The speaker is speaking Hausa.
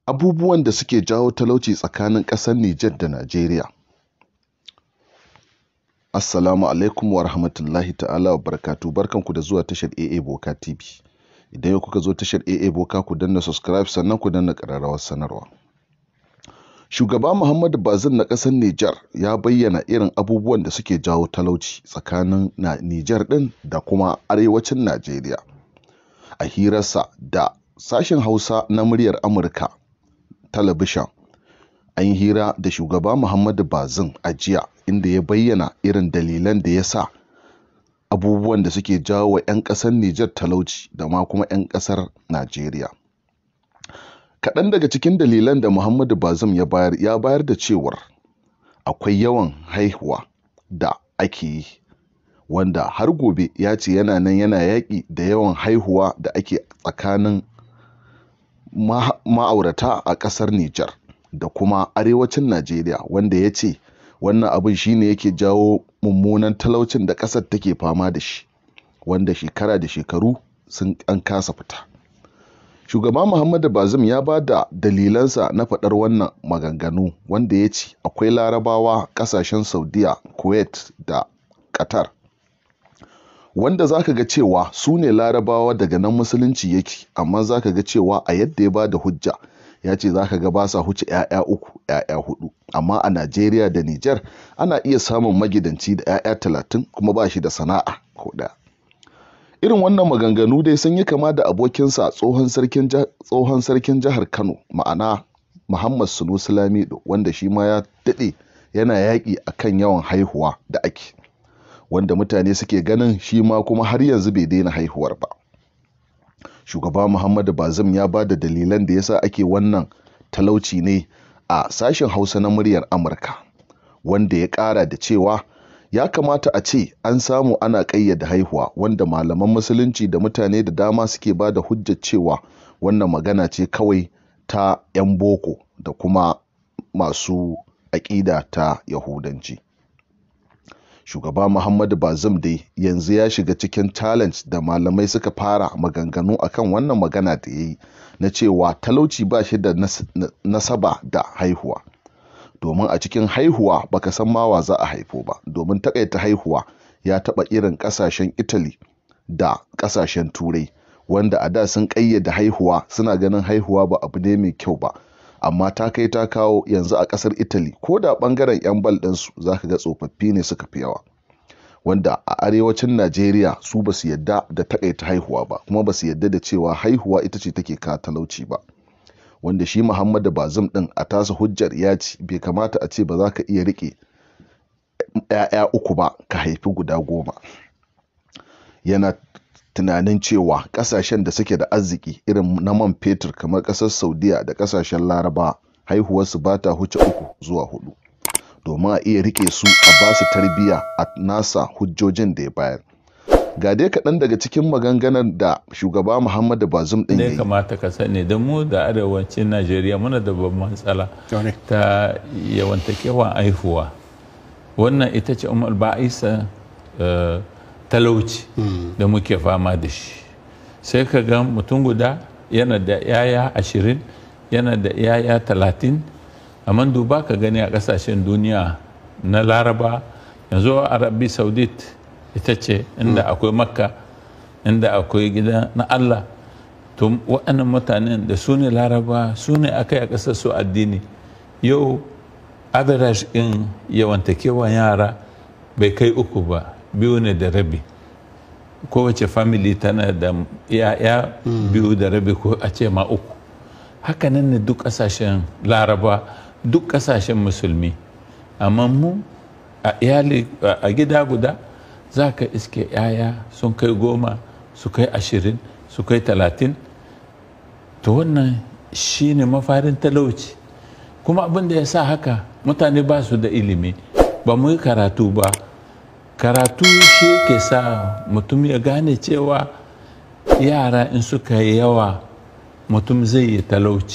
Abubuwan da suke jawo talauci tsakanin ƙasar Nijar da Najeriya. Assalamu alaikum wa rahmatullahi ta'ala wa barakatuh. Barkanku da zuwa tashar AA Boka TV. Idan yau kuka zo tashar AA Boka ku danna subscribe sannan ku danna ƙararrawar sanarwa. Shugaba Muhammadu Bazoum na ƙasar Nijar ya bayyana irin abubuwan da suke jawo talauci tsakanin Nijar ɗin da kuma arewacin Najeriya. A hirarsa da sashen Hausa na muryar Amurka talabishin, an yi hira da shugaba Muhammadu Bazoum a jiya, inda ya bayyana irin dalilan da ya sa abubuwan da suke jawo wa 'yan ƙasar Nijar talauci da ma kuma 'yan ƙasar Najeriya. Kaɗan daga cikin dalilan da Muhammadu Bazoum ya bayar da cewar akwai yawan haihuwa da ake yi, wanda har gobe ya ce yana nan yana yaƙi da yawan haihuwa da ake tsakanin ma'aurata a ƙasar Nijar da kuma arewacin Najeriya, wanda ya ce wannan abin shine yake jawo mummunan talaucin da ƙasar take fama da shi, wanda shekara da shekaru an kasa fita. Shugaba Muhammadu Bazoum ya ba da dalilansa na faɗar wannan maganganu, wanda ya ce akwai Larabawa ƙasashen Saudiya, Kuwait da Qatar, wanda za ka ga cewa su ne Larabawa daga nan musulunci yake, amma za ka ga cewa a yadda ya ba da hujja ya ce za ka ga ba sa huce 'ya'ya uku 'ya'ya hudu, amma a Najeriya da Nijar ana iya samun magidanci da 'ya'ya 30 kuma ba shi da sana'a ko ɗaya. Irin wannan maganganu dai sun yi kama da abokinsa tsohon sarkin jihar Kano, ma'ana Muhammad Sunusi Lamido, wanda shi ma ya daɗe yana yaƙi akan yawan haihuwa da ake, wanda mutane suke ganin shi ma kuma har yanzu bai daina haihuwar ba. Shugaba Muhammadu Bazoum ya ba da dalilan da yasa ake wannan talauci ne a sashen Hausa na muryar Amurka, wanda ya ƙara da cewa ya kamata a ce an samu ana ƙayyade haihuwa, wanda malaman musulunci da mutane da dama suke ba da hujjar cewa wannan magana ce kawai ta 'yan boko da kuma masu aƙida ta Yahudanci. Shugaba Muhammadu Bazoum dai yanzu ya shiga cikin challenge da malamai suka fara maganganu akan wannan magana da ya yi na cewa talauci ba shi da nasaba da haihuwa, domin a cikin haihuwa baka san ma wa za a haifo ba, domin takaita haihuwa ya taɓa irin ƙasashen Italy da ƙasashen Turai, wanda a da sun ƙayyade haihuwa, suna ganin haihuwa ba abu ne mai kyau ba, amma ta kai ta kawo yanzu a ƙasar Italy ko da ɓangaren 'yan bal ɗinsu za ka ga tsofaffi ne suka fi yawa, wanda a arewacin Najeriya su ba su yadda da takaita haihuwa ba, kuma ba su yadda da cewa haihuwa ita ce take kawo talauci ba, wanda shi Muhammadu Bazoum ɗin a tasa hujjar ya ce bai kamata a ce ba za ka iya riƙe 'ya'ya uku ba ka haifi guda 10. Yana tunanin cewa ƙasashen da suke da arziki irin na man fetur kamar ƙasar Saudiya da ƙasashen Laraba, haihuwarsu ba ta huce 3 zuwa 4, domin a iya rike su a ba su tarbiyya a nasa hujjojin da ya bayar. Ga dai kaɗan daga cikin maganganun da shugaba Muhammadu Bazoum ɗin ya yi. Kamata ka sani da mu da arewacin Najeriya muna da babban matsala ta yawantakewan haihuwa. Wannan ita ce umar ba'isa talauci da muke fama da shi. Sai ka ga mutum guda yana da 'ya'ya 20, yana da 'ya'ya 30, amma duba ka gani a ƙasashen duniya na Laraba, yanzu Arabi Saudit ita ce inda akwai Makka, inda akwai gida na Allah. To waɗannan mutanen da su ne Laraba, su ne aka yi a ƙasar su addini. Yau average ɗin yawantakewan yara bai kai 3 ba, 2 ne da rabi. Kowace family tana da 'ya'ya 2 da rabi ko a ce ma 3. Hakanan ne duk ƙasashen Laraba, duk ƙasashen musulmi. Amma mu a iyali a gida guda za ka iske 'ya'ya sun kai 10, su kai 20, su kai 30. To wannan shi ne mafarin talauci. Kuma abin da ya sa haka, mutane ba su da ilimi, ba mu yi karatu ba. Karatu shi ke sa mutum ya gane cewa yara in suka yi yawa mutum zai yi talauci.